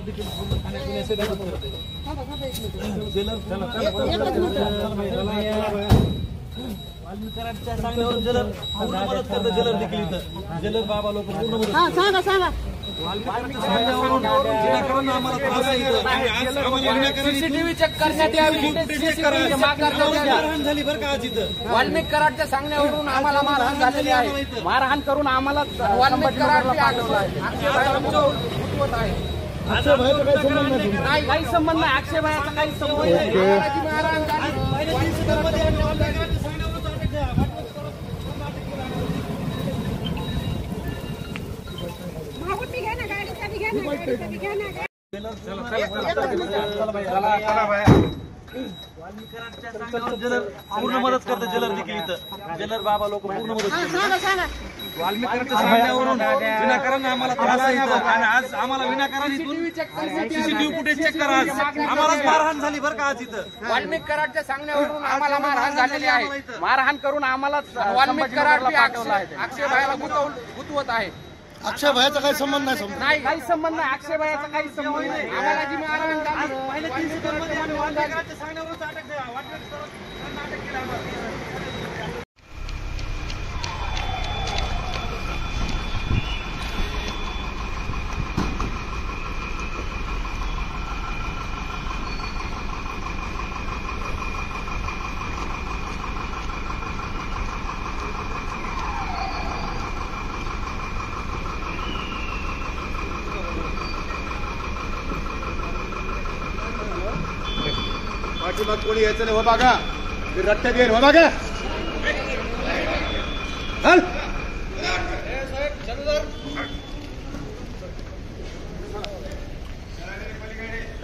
देखील पूर्ण खाण्यापिण्याचे मदत करते. वाल्मिकरांच्या सांगण्यावर जलर पूर्ण मदत करते. जलर देखील इथं जलर बाबा लोक पूर्ण मदत करतात. सांगा वाल्मिकरांच्या सांगण्यावरून विनाकारण आम्हाला त्रास आहे. सीसीटीव्ही चेक करण्यात यावी. मारहाण झाली बरं का आज इथं. वाल्मिक कराडच्या सांगण्यावरून आम्हाला मारहाण झालेली आहे. मारहाण करून आम्हाला वाल्मिक कराडला पाठवलं आहे. अक्षय भाईचा काही संबंध नाही. काही संबंध नाही. अक्षय भाईचा काही संबंध नाही. मारहाण झाली. वाल्मिकरांच्या सांगण्यावर जलर पूर्ण मदत करते. जलर देखील इथं जलर बाबा लोक पूर्ण मदत करतात. वाल्मिकरांच्या सांगण्यावरून विनाकारण आम्हाला त्रास आहे आणि आज आम्हाला विनाकारण इथून सीसीटीव्ही फुटेज चेक करा. आज आम्हालाच मारहाण झाली बरं का आज इथं. वाल्मिक कराडच्या सांगण्यावरून आम्हाला मारहाण झालेली आहे. मारहाण करून आम्हाला वाल्मिक कराड पाठवलं आहे. अक्षय भाईला गुतवत आहे. अक्षय भाईचा काही संबंध नाही. काही संबंध नाही. अक्षय भाईचा काही संबंध नाही. आम्हाला जी मारहाण झाली वाल्मिकरांच्या सांगण्यावरून अटक केली. पाठीमाग कोणी यायचं नाही. हो बघा रट्ट्यात येईल. हो बघा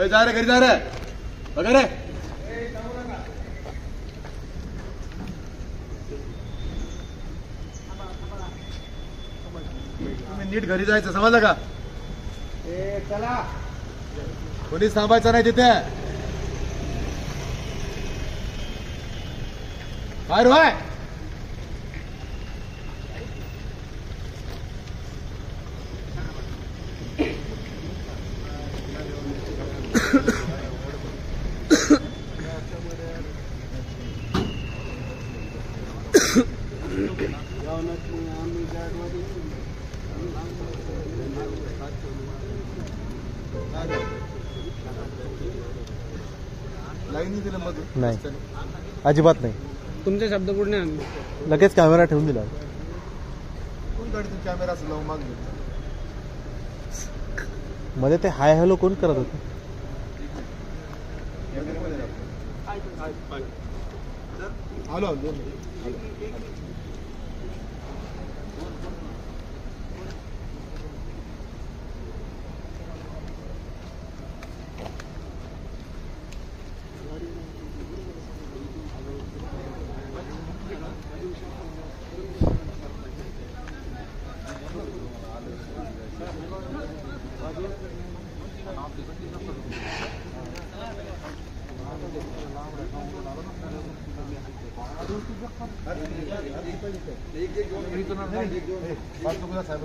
जा रे घरी जा रे. बघा रे तुम्ही नीट घरी जायचं समजलं का. चला कोणीच थांबायचं नाही तिथे. काय रोय लाईनी दिलं मग नाही अजिबात नाही. तुमचे शब्द पूर्ण लगेच कॅमेरा ठेवून दिला. कोण गाडीतून कॅमेरा असं लावून मागले मध्ये ते हाय हॅलो कोण करत होते. आलो साहेब